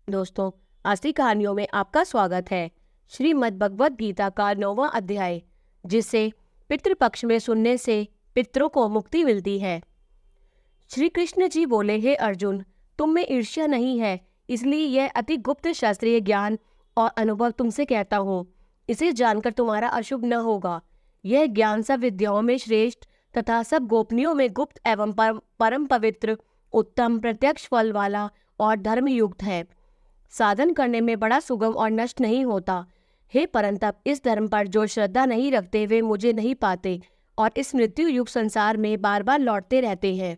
दोस्तों, आज की कहानियों में आपका स्वागत है। श्रीमद् भगवत गीता का 9वां अध्याय, जिसे पितृपक्ष में सुनने से पितरों को मुक्ति मिलती है। श्री कृष्ण जी बोले, हे अर्जुन, तुम में ईर्ष्या नहीं है, इसलिए यह अति गुप्त शास्त्रीय ज्ञान और अनुभव तुमसे कहता हूँ। इसे जानकर तुम्हारा अशुभ न होगा। यह ज्ञान सब विद्याओं में श्रेष्ठ तथा सब गोपनीयों में गुप्त एवं परम पवित्र, उत्तम, प्रत्यक्ष फल वाला और धर्मयुक्त है। साधन करने में बड़ा सुगम और नष्ट नहीं होता। हे परंतप, इस धर्म पर जो श्रद्धा नहीं रखते वे मुझे नहीं पाते और इस मृत्यु युग संसार में बार बार लौटते रहते हैं।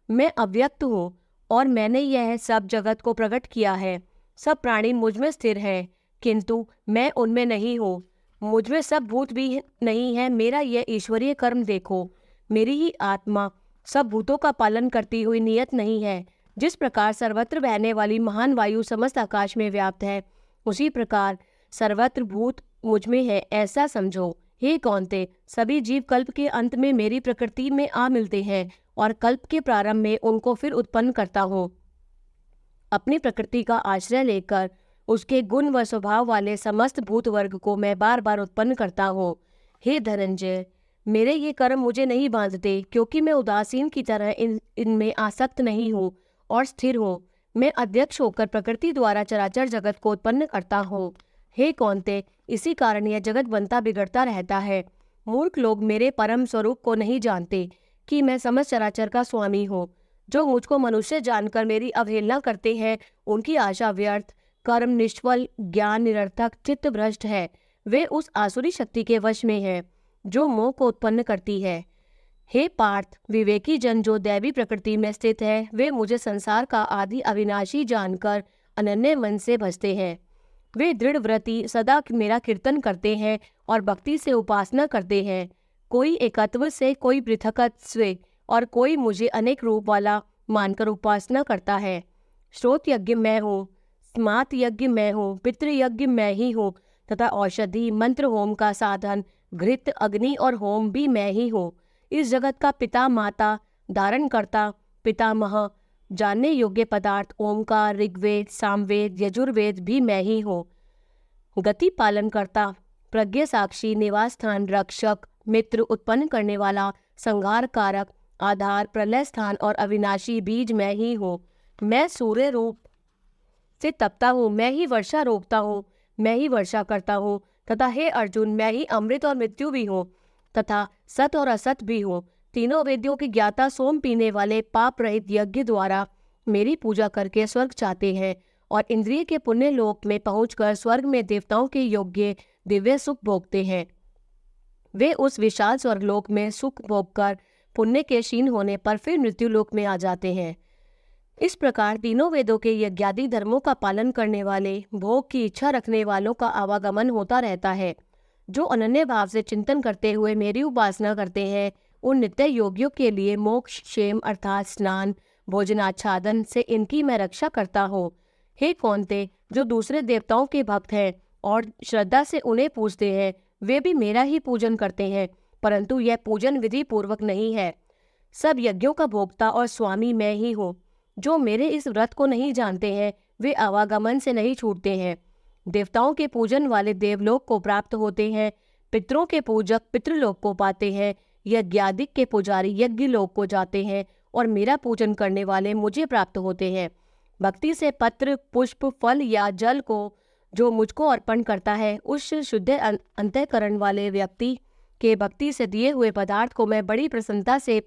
मैं अव्यक्त हूँ और मैंने यह सब जगत को प्रकट किया है। सब प्राणी मुझ में स्थिर हैं, किंतु मैं उनमें नहीं हूँ। मुझ में सब भूत भी नहीं है। मेरा यह ईश्वरीय कर्म देखो। मेरी ही आत्मा सब भूतों का पालन करती हुई नियत नहीं है। जिस प्रकार सर्वत्र बहने वाली महान वायु समस्त आकाश में व्याप्त है, उसी प्रकार सर्वत्र भूत मुझ में है, ऐसा समझो। हे कौन्ते, सभी जीव कल्प के अंत में मेरी प्रकृति में आ मिलते हैं और कल्प के प्रारंभ में उनको फिर उत्पन्न करता हूँ। अपनी प्रकृति का आश्रय लेकर उसके गुण व स्वभाव वाले समस्त भूत वर्ग को मैं बार बार उत्पन्न करता हूँ। हे धनंजय, मेरे ये कर्म मुझे नहीं बांधते, क्योंकि मैं उदासीन की तरह इनमें आसक्त नहीं हूँ और स्थिर हूँ। मैं अध्यक्ष होकर प्रकृति द्वारा चराचर जगत को उत्पन्न करता हूँ। हे कौन्ते, इसी कारण यह जगत बनता बिगड़ता रहता है। मूर्ख लोग मेरे परम स्वरूप को नहीं जानते कि मैं समस्त चराचर का स्वामी हूँ। जो मुझको मनुष्य जानकर मेरी अवहेलना करते हैं, उनकी आशा व्यर्थ, कर्म निष्फल, ज्ञान निरर्थक, चित्त भ्रष्ट है। वे उस आसुरी शक्ति के वश में है जो मोह को उत्पन्न करती है। हे पार्थ, विवेकी जन जो दैवी प्रकृति में स्थित है, वे मुझे संसार का आदि अविनाशी जानकर अनन्य मन से भजते हैं। वे दृढ़ व्रती सदा मेरा कीर्तन करते हैं और भक्ति से उपासना करते हैं। कोई एकत्व से, कोई पृथकत्व से और कोई मुझे अनेक रूप वाला मानकर उपासना करता है। श्रोत यज्ञ मैं हूँ, स्मार्त यज्ञ मैं हूँ, पितृ यज्ञ मैं ही हूँ तथा औषधि, मंत्र, होम का साधन, घृत, अग्नि और होम भी मैं ही हूँ। इस जगत का पिता, माता, धारण करता, पितामह, जानने योग्य पदार्थ, ओमकार, ऋग्वेद, सामवेद, यजुर्वेद भी मैं ही हूँ। गति पालन करता, प्रज्ञ साक्षी, निवास स्थान, रक्षक, मित्र, उत्पन्न करने वाला, संहार कारक, आधार, प्रलय स्थान और अविनाशी बीज मैं ही हूँ। मैं सूर्य रूप से तपता हूँ, मैं ही वर्षा रोकता हूँ, मैं ही वर्षा करता हूँ तथा हे अर्जुन, मैं ही अमृत और मृत्यु भी हूँ तथा सत और असत भी हूँ। तीनों वेद्यों के ज्ञाता सोम पीने वाले पाप रहित यज्ञ द्वारा मेरी पूजा करके स्वर्ग चाहते हैं और इंद्रिय के पुण्य लोक में पहुंचकर स्वर्ग में देवताओं के योग्य दिव्य सुख भोगते हैं। वे उस विशाल स्वर्गलोक में सुख भोगकर पुण्य के क्षीण होने पर फिर मृत्यु लोक में आ जाते हैं। इस प्रकार तीनों वेदों के यज्ञादि धर्मों का पालन करने वाले, भोग की इच्छा रखने वालों का आवागमन होता रहता है। जो अनन्य भाव से चिंतन करते हुए मेरी उपासना करते हैं, उन नित्य योगियों के लिए मोक्ष क्षेम अर्थात स्नान, भोजनाच्छादन से इनकी मैं रक्षा करता हूँ। हे कौन्ते, जो दूसरे देवताओं के भक्त हैं और श्रद्धा से उन्हें पूजते हैं, वे भी मेरा ही पूजन करते हैं, परंतु यह पूजन विधि पूर्वक नहीं है। सब यज्ञों का भोक्ता और स्वामी मैं ही हूँ। जो मेरे इस व्रत को नहीं जानते हैं, वे आवागमन से नहीं छूटते हैं। देवताओं के पूजन वाले देवलोक को प्राप्त होते हैं, पितरों के पूजक पितृलोक को पाते हैं, यज्ञादिक के पुजारी यज्ञ लोक को जाते हैं और मेरा पूजन करने वाले मुझे प्राप्त होते हैं। भक्ति से पत्र, पुष्प, फल या जल को जो मुझको अर्पण करता है, उस शुद्ध अंतःकरण वाले व्यक्ति के भक्ति से दिए हुए पदार्थ को मैं बड़ी प्रसन्नता से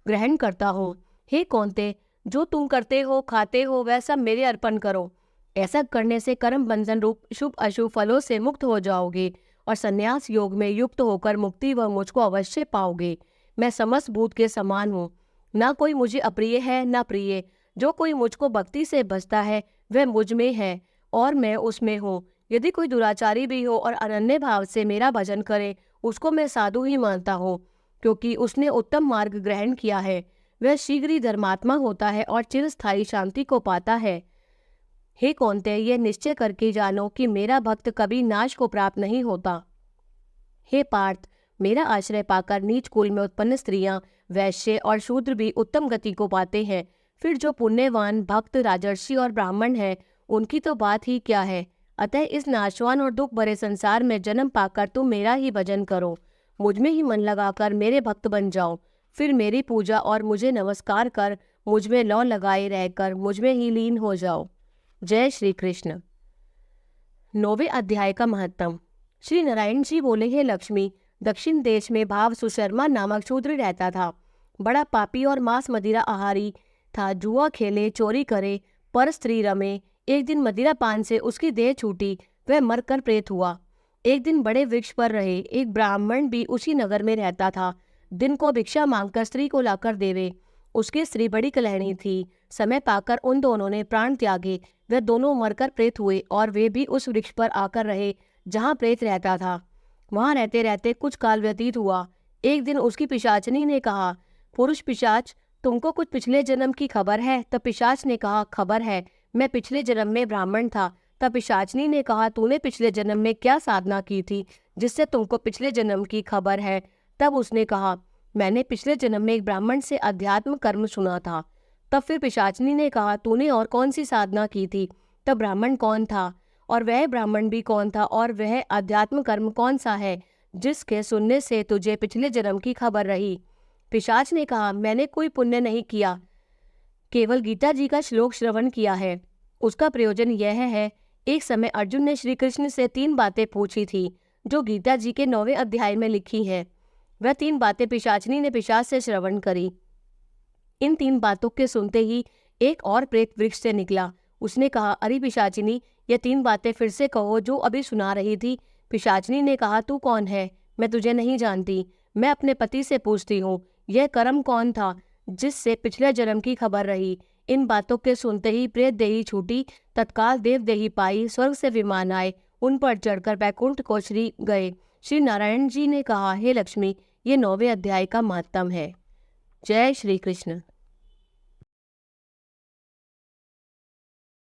ग्रहण करता हूँ। हे कौन्ते, जो तुम करते हो, खाते हो, वह सब मेरे अर्पण करो। ऐसा करने से कर्म बंधन रूप शुभ अशुभ फलों से मुक्त हो जाओगे और संन्यास योग में युक्त होकर मुक्ति व मुझको अवश्य पाओगे। मैं समस्त भूत के समान हूँ, ना कोई मुझे अप्रिय है ना प्रिय। जो कोई मुझको भक्ति से भजता है, वह मुझ में है और मैं उसमें हूँ। यदि कोई दुराचारी भी हो और अनन्य भाव से मेरा भजन करे, उसको मैं साधु ही मानता हूँ, क्योंकि उसने उत्तम मार्ग ग्रहण किया है। वह शीघ्र ही धर्मात्मा होता है और चिरस्थायी शांति को पाता है। हे कौन्ते, यह निश्चय करके जानो कि मेरा भक्त कभी नाश को प्राप्त नहीं होता। हे पार्थ, मेरा आश्रय पाकर नीच कुल में उत्पन्न स्त्रियां, वैश्य और शूद्र भी उत्तम गति को पाते हैं। फिर जो पुण्यवान भक्त, राजर्षि और ब्राह्मण हैं, उनकी तो बात ही क्या है। अतः इस नाशवान और दुख भरे संसार में जन्म पाकर तुम मेरा ही भजन करो, मुझ में ही मन लगाकर मेरे भक्त बन जाओ, फिर मेरी पूजा और मुझे नमस्कार कर मुझ में लौ लगाए रहकर मुझ में ही लीन हो जाओ। जय श्री कृष्ण। 9वें अध्याय का महत्तम। श्री नारायण जी बोले, हे लक्ष्मी, दक्षिण देश में भाव सुशर्मा नामक शूद्र रहता था। बड़ा पापी और मांस मदिरा आहारी था। जुआ खेले, चोरी करे, पर स्त्री रमे। एक दिन मदिरा पान से उसकी देह छूटी, वह मरकर प्रेत हुआ। एक दिन बड़े वृक्ष पर रहे एक ब्राह्मण भी उसी नगर में रहता था। दिन को भिक्षा मांगकर स्त्री को लाकर देवे। उसकी स्त्री बड़ी कलहणी थी। समय पाकर उन दोनों ने प्राण त्यागे। वे दोनों मरकर प्रेत हुए और वे भी उस वृक्ष पर आकर रहे जहाँ प्रेत रहता था। वहां रहते रहते कुछ काल व्यतीत हुआ। एक दिन उसकी पिशाचनी ने कहा, पुरुष पिशाच, तुमको कुछ पिछले जन्म की खबर है? तब पिशाच ने कहा, खबर है, मैं पिछले जन्म में ब्राह्मण था। तब पिशाचनी ने कहा, तूने पिछले जन्म में क्या साधना की थी जिससे तुमको पिछले जन्म की खबर है? तब उसने कहा, मैंने पिछले जन्म में एक ब्राह्मण से अध्यात्म कर्म सुना था। तब फिर पिशाचनी ने कहा, तूने और कौन सी साधना की थी? तब ब्राह्मण कौन था और वह ब्राह्मण भी कौन था और वह अध्यात्म कर्म कौन सा है जिसके सुनने से तुझे पिछले जन्म की खबर रही? पिशाच ने कहा, मैंने कोई पुण्य नहीं किया, केवल गीता जी का श्लोक श्रवण किया है। उसका प्रयोजन यह है, एक समय अर्जुन ने श्री कृष्ण से 3 बातें पूछी थी जो गीता जी के 9वें अध्याय में लिखी है। वह 3 बातें पिशाचनी ने पिशाच से श्रवण करी। इन 3 बातों के सुनते ही एक और प्रेत वृक्ष से निकला। उसने कहा, अरे पिशाचिनी, ये 3 बातें फिर से कहो जो अभी सुना रही थी। पिशाचिनी ने कहा, तू कौन है? मैं तुझे नहीं जानती। मैं अपने पति से पूछती हूँ, यह कर्म कौन था जिससे पिछले जन्म की खबर रही? इन बातों के सुनते ही प्रेत देही छूटी, तत्काल देव देही पाई, स्वर्ग से विमान आए, उन पर चढ़कर बैकुंठ को श्री गए। श्री नारायण जी ने कहा, हे लक्ष्मी, ये 9वें अध्याय का महत्तम है। जय श्री कृष्ण।